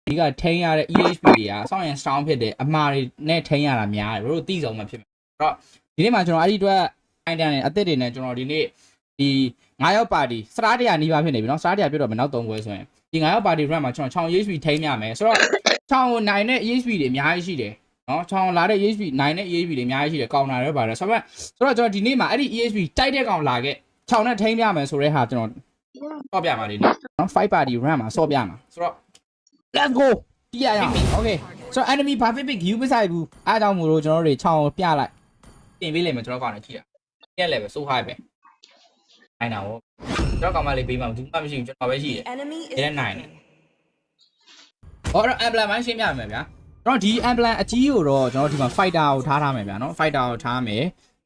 ဒီကထိန်းရတဲ့ EHP တွေကစောင့်ရင် strong ဖြစ်တယ်အမှားတွေနဲ့ထိန်းရတာများတယ်တို့သိဆုံးမှဖြစ်မယ်အဲ့တော့ဒီနေ့မှာကျွန်တော်အဲ့ဒီအတွက် item နဲ့အသစ်တွေနဲ့ကျွန်တော်ဒီနေ့ဒီ9ရောက်ပါတီစတားတရာနီးပါးဖြစ်နေပြီเนาะစတားတရာပြတ်တော့မယ်နောက်3ပွဲဆိုရင်ဒီ9ရောက်ပါတီ run မှာကျွန်တော်6 EHP ထိန်းရမယ်ဆိုတော့6နိုင်တဲ့ EHP တွေအများကြီးရှိတယ်เนาะ6လာတဲ့ EHP နိုင်တဲ့ EHP တွေအများကြီးရှိတယ်ကောင်တာတွေပါတယ်ဆိုတော့ကျွန်တော်ဒီနေ့မှာအဲ့ဒီ EHP တိုက်တဲ့ကောင်လာခဲ့6နဲ့ထိန်းပြမယ်ဆိုတဲ့ဟာကျွန်တော်တော့ပြပါလိမ့်မယ်เนาะ5 party run မှာစော့ပြမှာဆိုတော့ let's go ပြရအောင် okay ဆိုတော့ enemy perfect view မဆိုင်ဘူးအားကြောင့်မို့လို့ကျွန်တော်တို့တွေ6ပြလိုက်ပြင်ပေးလိမ့်မယ်ကျွန်တော်ကောင်လည်းကြည့်တာပြက်လည်းပဲစိုး high ပဲနိုင်တာပေါ့ကျွန်တော်ကောင်မလေးပေးမှဘူးမှမရှိဘူးကျွန်တော်ပဲရှိတယ်ရဲနိုင်တယ်ဟောတော့ emblem မိုင်းရှင်းပြမယ်ဗျာကျွန်တော်ဒီ emblem အကြီးကိုတော့ကျွန်တော်ဒီမှာ fighter ကိုထားမယ်ဗျာနော် fighter ကိုထားမယ်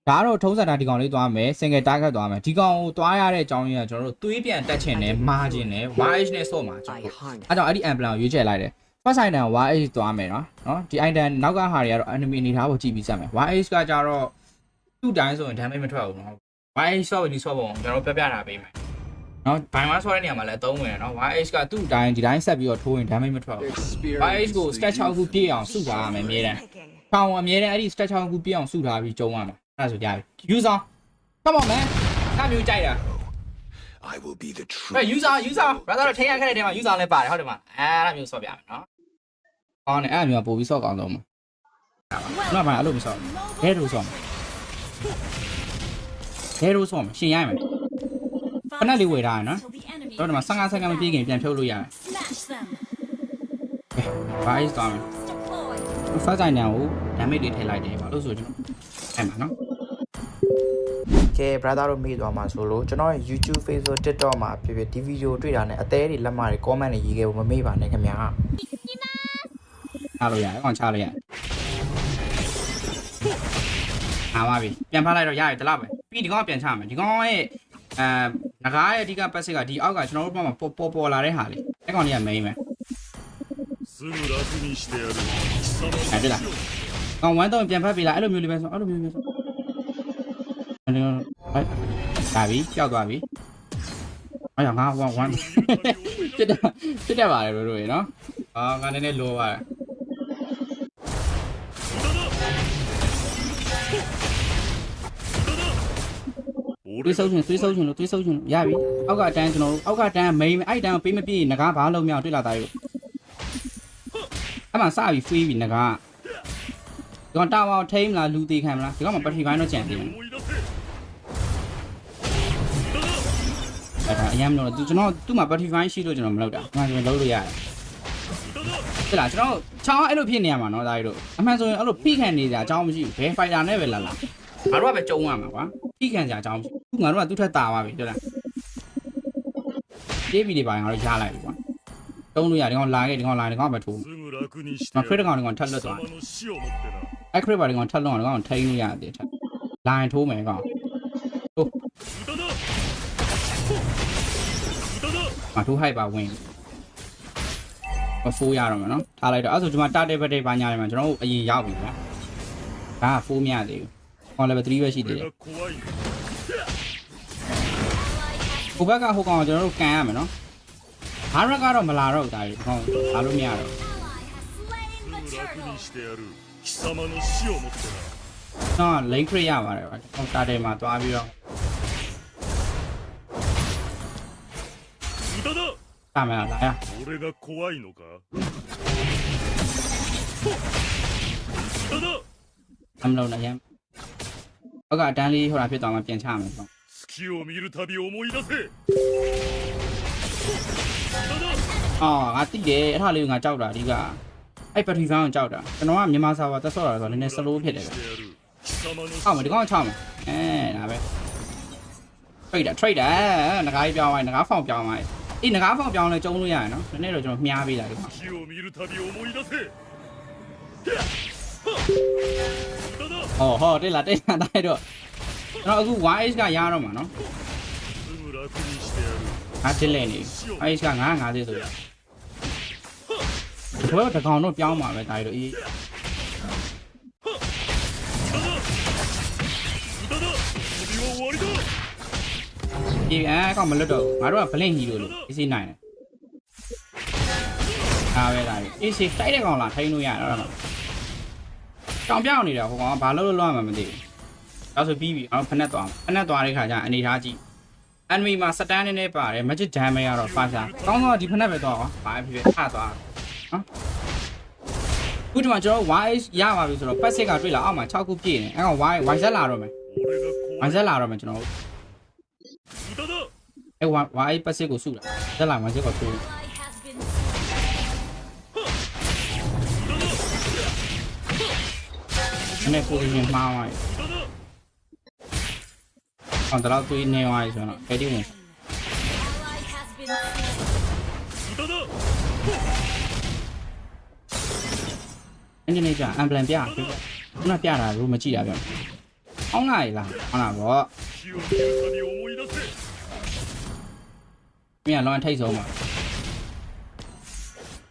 ဒါကတော့ထုံးစံတာဒီကောင်လေးသွားမယ် single target သွားမယ်ဒီကောင်ကိုသွားရတဲ့အကြောင်းရင်းကကျွန်တော်တို့သွေးပြန်တက်ချင်တယ်မာချင်တယ် YH နဲ့ဆော့မှာကျွန်တော်အဲ့ကြောင့်အဲ့ဒီ emblem ကိုရွေးချယ်လိုက်တယ် first item YH သွားမယ်နော်ဒီ item နောက်ကဟာတွေကတော့ enemy အနေထားကိုကြည့်ပြီးစက်မယ် YH ကကြတော့သူ့တိုင်းဆိုရင် damage မထွက်ဘူးနော် YH ဆော့ပြီးဆော့ပုံကျွန်တော်ပြပြတာပေးမယ်နော်ဘိုင်မဆော့တဲ့နေရာမှာလည်းသုံးဝင်နော် YH ကသူ့တိုင်းဒီတိုင်းဆက်ပြီးတော့ထိုးရင် damage မထွက်ဘူး YH ကို stat 6ခုပြည့်အောင်စုထားရမယ်အမြဲတမ်းပေါင်အမြဲတမ်းအဲ့ဒီ stat 6ခုပြည့်အောင်စုထားပြီးကျုံရမှာအဲ့ဒါဆိုကြပြီ user come on man ကမျိုးကြိုက်တာ I will be the true user brother တော့ထိန်းရခဲ့တဲ့နေရာမှာ user လည်းပါတယ်ဟုတ်တယ်မအဲ့ဒါမျိုးဆော့ပြမယ်နော်ကောင်းတယ်အဲ့ဒါမျိုးပို့ပြီးဆော့ကောင်းဆုံးမှာနော်ဘာအဲ့လိုမဆော့ခဲထိုးဆော့မှာခဲထိုးဆော့မှာရှင်ရိုင်းမယ်ခဏလေးဝယ်ထားရနော်တော့ဒီမှာ15စက္ကန့်မပြည့်ခင်ပြန်ဖြုတ်လို့ရတယ်ဘာအိစ်သွားမယ် first item ကို damage တွေထည့်လိုက်တယ်ဘာလို့ဆိုကျွန်တော်အဲ့မှာနော်ကဲ brother တို့မေးသွားမှာဆိုလို့ကျွန်တော်ရဲ့ YouTube Facebook TikTok မှာဖြစ်ဖြစ်ဒီဗီဒီယိုတွေ့တာနဲ့အသေးတွေလက်မတွေ comment တွေရေးခဲ့ဖို့မမေ့ပါနဲ့ခင်ဗျာအားလို့ရတယ်အောင်ချလိုက်ရအားပါပြီပြန်ဖတ်လိုက်တော့ရတယ်တလားပဲပြီးဒီကောင်ပြန်ချမယ်ဒီကောင်ရဲ့ငကားရဲ့အဓိက passive ကဒီအောက်ကကျွန်တော်တို့ဘက်မှာပေါ်လာတဲ့ဟာလေးအဲ့ကောင်ကြီးက main ပဲအဲ့ဒါကောင်1တော့ပြန်ဖတ်ပြီလားအဲ့လိုမျိုးလေးပဲဆိုအဲ့လိုမျိုးဆိုအဲ့လိုဒါပြီကြောက်သွားပြီအဲ့ငါ1ဖြစ်တယ်ပါတယ်တို့ရေနော်ငါနည်းနည်းလိုပါတယ်သွေးဆုပ်ရှင်လို့ရပြီအောက်ကအတန်းကျွန်တော်တို့အောက်ကတန်း main အဲ့တန်းပေးမပြည့်ငကားဘာလုံးမြောက်တွေ့လာတာရောအဲ့မှာစပြီး free ပြီငကားဒီကောင်တာဝါထိမလားလူသေးခံမလားဒီကောင်မှာ battery ဘိုင်းတော့ကြံသေးတယ်အဲ့ဒါအရင်မလို့ကျွန်တော်သူ့မှာ battery ဘိုင်းရှိလို့ကျွန်တော်မလုပ်တာငါကျွန်တော်လုပ်လို့ရတယ်ဟုတ်လားကျွန်တော်ချောင်းအဲ့လိုဖြစ်နေရမှာနော်ဒါကြီးတို့အမှန်ဆိုရင်အဲ့လိုဖိခံနေကြအကြောင်းမရှိဘူးဘယ် fighter နဲ့ပဲလာငါတို့ကပဲကြုံရမှာကွာဖိခံကြအကြောင်းသူငါတို့ကသူ့ထက်တာပါပြီဟုတ်လားတေးဗီတွေပါငါတို့ရလိုက်ပြီကွာတုံးလို့ရဒီကောင်လာခဲ့ဒီကောင်လာဒီကောင်ပဲထိုးမခရစ်ကောင်ဒီကောင်ထက်လွတ်သွားအဲ့ခရစ်ပါဒီကောင်ထက်လွတ်အောင်ဒီကောင်ထိန်းလို့ရတယ်ထက်လာရင်ထိုးမယ်ကောင်ထိုးမထိုးဟိုက်ပါဝင်မဖိုးရတော့မယ်နော်ထားလိုက်တော့အဲ့ဆိုဒီမှာတာတဲ့ဘက်တွေပါညာတွေမှာကျွန်တော်တို့အရင်ရောက်ပြီကွာဒါကဖိုးမရသေးဘူးကောင်လည်းပဲ3ပဲရှိသေးတယ်ဟိုဘက်ကဟိုကောင်ကျွန်တော်တို့ကန်ရမယ်နော်ဘာရက်ကတော့မလာတော့ဘူးဒါကြီးကောင်လာလို့မရတော့နော်လိန်ခရရပါတယ်ဗျကျွန်တော်တာတယ်မှာသွားပြီးတော့တာမယ်လားရအမလို့လည်းရမ်းဟုတ်ကအတန်းလေးဟိုတာဖြစ်သွားမှပြန်ချမယ်ပေါ့ငါတိတယ်အဲ့ထားလေးကိုငါကြောက်တာအဓိကအဲ့ဘက်ထရီဖန်ကိုကြောက်တာကျွန်တော်ကမြန်မာစာပါတက်ဆော့တာဆိုတော့နည်းနည်း slow ဖြစ်တယ်ဗျအော်မဒီကောင်ချောင်းမယ်ဒါပဲ trade ငကားကြီးပြောင်းသွားငကားဖောင်ပြောင်းသွားအေးငကားဖောင်ပြောင်းလဲကျုံးလို့ရတယ်နော်နည်းနည်းတော့ကျွန်တော်မြားပေးတာဒီမှာဟောတက်လာတိုက်တော့ကျွန်တော်အခု YH ကရတော့မှာနော်အားတက်လဲနေ YH က950ဆိုရဘယ်တော့တကောင်တော့ပြောင်းမှာပဲဒါကြီးတော့အေးဒီကောင်မလွတ်တော့ငါတို့က blink hero လို့ AC9 တယ် သားပဲဒါအေးစေးတိုက်တဲ့ကောင်လားထိုင်းလို့ရတယ်ဟုတ်လားတောင်ပြောင်းနေတာဟိုကောင်ကဘာလို့လွတ်မှမသိဘူးဒါဆိုပြီးပြီဖက်နဲ့သွားတဲ့ခါကျအနေထားကြည့် enemy မှာ stand နေပါတယ် magic damage ကတော့ fast ကောင်းတော့ဒီဖက်နဲ့ပဲတော့ကွာဘာဖြစ်ဖြစ်ထသွားနော်ခုဒီမှာကျွန်တော် wise ရပါပြီဆိုတော့ passive ကတွေ့လာအောက်မှာ6ခုပြည့်နေအဲ့ကောင် wise ဆက်လာတော့မယ် wise ဆက်လာတော့မယ်ကျွန်တော်အဲ့ wise passive ကိုစုလာဆက်လာ wise ကိုထိုးအနေ position မှားသွားပြီအောင်တော့တွေးနေသွားပြီဆိုတော့အဲ့ဒီဝင်အင်ဂျင်နီယာအမ်ပလန်ပြခုနပြတာรู้မကြည့်တာပြောအောင်းလာရလားဟုတ်လားဗောမြန်လောင်းထိတ်ဆုံးပါ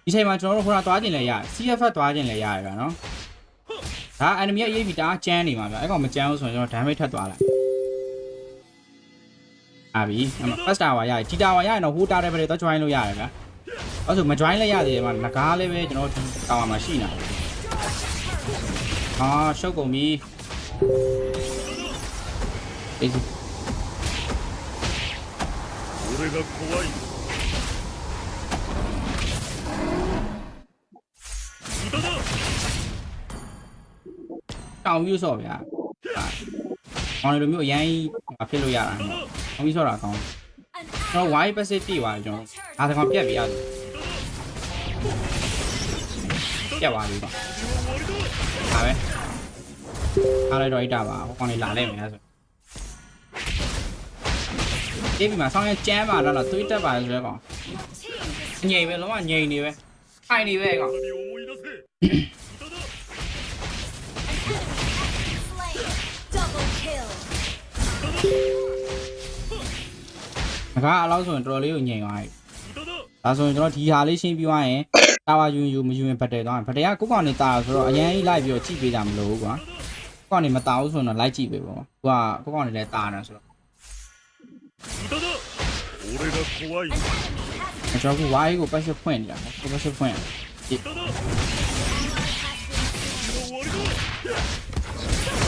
ဒီချိန်မှာကျွန်တော်တို့ခေါ်တာသွားခြင်းလည်းရတယ် CF သွားခြင်းလည်းရတယ်ဗျာနော်ဒါ enemy ရဲ့ EAP တာကျန်းနေမှာဗျာအဲ့ကောင်မကျန်းဘူးဆိုရင်ကျွန်တော် damage ထပ်သွားလိုက်အာပြီအဲ့မှာ first tower ရတယ် G tower ရရင်တော့ whole tower ပဲတော့ join လို့ရတယ်ဗျာအဲ့ဆိုမ join လည်းရသေးတယ်မှာငကားလည်းပဲကျွန်တော် tower မှာရှိနေတာရှုပ်ကုန်ပြီအေး俺が怖いတောင်မျိုးဆော့ဗျာ။အောင်လိုမျိုးအရင်ဖြစ်လို့ရတာနော်။တောင်မျိုးဆော့တာကောင်း။ကျွန်တော် wide passive ပြည့်သွားပြီကျွန်တော်။အားတကောင်ပြက်ပြရတယ်။ပြက်သွားပြီပေါ့။ဒါပဲ။အားလိုက်တော့အိတ်တာပါ။ဟိုကောင်လေးလာလိုက်မယ်ဆို။ဒီမှာဆောင်းရကျမ်းပါတော့သွေးတက်ပါဆိုရဲကောင်။ငြိမ်ပဲလုံးဝငြိမ်နေပဲ။ထိုင်နေပဲကောင်။ငါအလောက်ဆိုရင်တော်တော်လေးကိုညင်သွားပြီ။ဒါဆိုရင်ကျွန်တော်ဒီဟာလေးရှင်းပြီးသွားရင်တာဝါယူမယူရင်ဘတ်တယ်သွားရင်ဘတ်တယ်ကကိုကောင်နေတာဆိုတော့အရင်ကြီးလိုက်ပြီးတော့ကြည့်ပေးကြမလို့ကွာ။ကိုကောင်နေမတာဘူးဆိုရင်တော့လိုက်ကြည့်ပေးပေါ့။ကိုကောင်နေလည်းတာနေဆိုတော့ကျွန်တော်က why ကို passive ဖွင့်နေတာ။ကို passive ဖွင့်။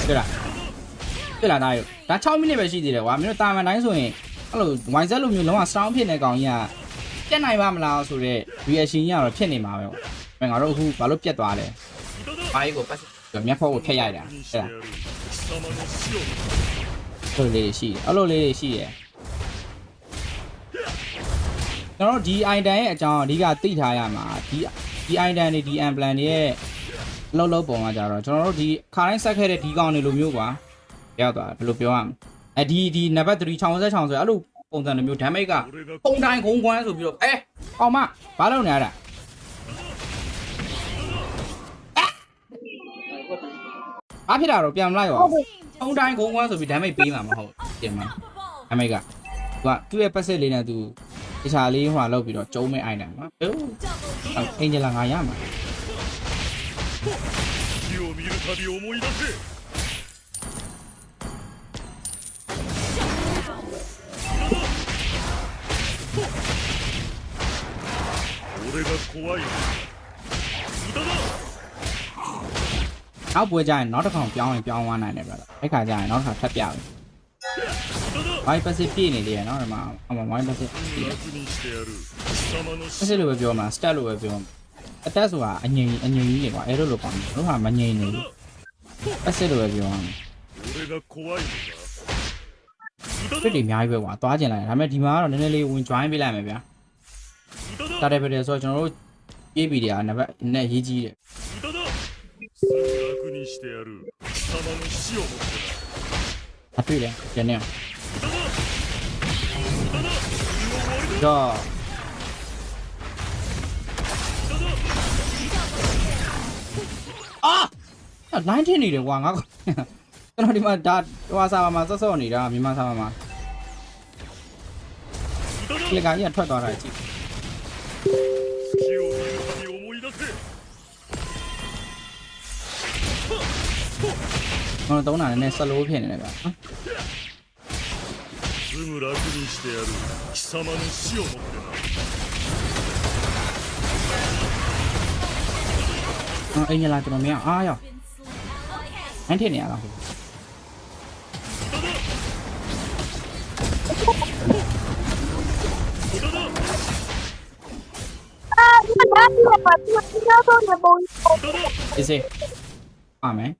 တွေ့လားဒါ6မိနစ်ပဲရှိသေးတယ်ကွာမင်းတို့တာမန်တိုင်းဆိုရင်အဲ့လို wine set လိုမျိုးလုံးဝ strong ဖြစ်နေကောင်ကြီးကပြတ်နိုင်ပါမလားဆိုတော့ reaction ကြီးကတော့ဖြစ်နေမှာပဲပေါ့ငါတို့အခုဘာလို့ပြတ်သွားလဲ why ကို passive မျက်ဖောက်ကိုဖျက်ရိုက်တာအဲ့ဒါဆိုလေးရှိတယ်အဲ့လိုလေးရှိတယ်ကျွန်တော်တို့ဒီ item ရဲ့အကြောင်းအဓိကသိထားရမှာဒီ item တွေဒီ implant တွေရဲ့လောက်ပုံကကြတော့ကျွန်တော်တို့ဒီခါတိုင်းဆက်ခဲ့တဲ့ဒီကောင်တွေလိုမျိုးကွာရောက်သွားဘယ်လိုပြောရမလဲဒီနံပါတ်3 66ဆိုအဲ့လိုပုံစံလိုမျိုး damage ကပုံတိုင်းခုံကွမ်းဆိုပြီးတော့အောင်မဘာလုပ်နေရတာဘာဖြစ်တာတော့ပြန်မလိုက်ပါဘူးပုံတိုင်းခုံကွမ်းဆိုပြီး damage ပေးမှာမဟုတ်တင်မှာ damage ကသူ့ရဲ့ passive လေးနဲ့သူတခြားလေးဟိုလောက်ပြီးတော့ကျုံးမဲ့ item နော်အင်ဂျင်လာငါရမှာနောက်ပွဲကြရင်နောက်တစ်ခေါက်ပြောင်းသွားနိုင်တယ်ဗျာအဲ့ခါကျရင်နောက်တစ်ခါထပ်ပြမယ်ဝိုင်း passive ပြည့်နေတယ်နော်ဒီမှာဝိုင်း passive လိုပဲပြောမှာ stat လိုပဲပြောအတက်ဆိုတာအငြိမ်ကြီးနေကွာအဲ့လိုပေါ့တို့ဟာမငြိမ်နေဘူး passive လိုပဲပြောရမယ်ပြည့်တွေအများကြီးပဲကွာသွားကျင်လိုက်ဒါပေမဲ့ဒီမှာကတော့နည်းနည်းလေးဝင် join ပေးလိုက်မယ်ဗျာတာတယ်ပဲဆိုတော့ကျွန်တော်တို့ပြေးပြီးတယ်နံပါတ်နဲ့ရေးကြီးတယ်အတွေ့တယ်ကျန်နေတော့လိုင်းထင်းနေတယ်ကွာငါကျွန်တော်ဒီမှာဒါဟိုဆာပါမှာစော့နေတာမြန်မာဆာပါမှာဒီကကြီးထွက်သွားတာကြည့်တော့နာနဲ့ slow ဖြစ်နေတယ်ဗျာ အိမ်ရလာကျွန်တော်မရအားရောက်အန်ထစ်နေရလားဟုတ် အေးစေးပါမယ်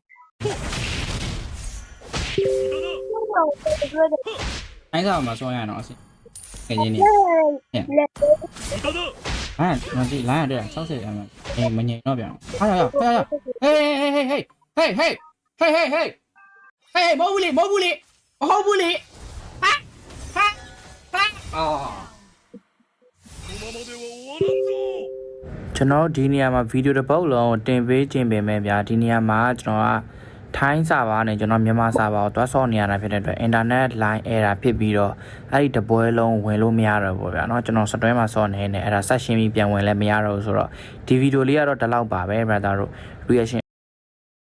အိုင်းစားမှာဆောင်းရအောင်အစငယ်ချင်းနေမကြည့်လိုင်းရတဲ့60ရမှာအေးမငြိမ်တော့ပြန်အားရဟေးမဟုတ်ဘူးလေဟာကျွန်တော်ဒီနေရာမှာဗီဒီယိုတစ်ပုတ်လုံးတင်ပေးခြင်းပင်ပဲဗျာဒီနေရာမှာကျွန်တော်ကထိုင်းစာပါနဲ့ကျွန်တော်မြန်မာစာပါကိုတွားဆော့နေရတာဖြစ်တဲ့အတွက် internet line error ဖြစ်ပြီးတော့အဲ့ဒီတပွဲလုံးဝင်လို့မရတော့ဘူးဗျာเนาะကျွန်တော်စတွဲမှာဆော့နေနေအဲ့ဒါဆက်ရှင်းပြီးပြန်ဝင်လဲမရတော့ဘူးဆိုတော့ဒီဗီဒီယိုလေးကတော့ဒီလောက်ပါပဲ brother တို့ reaction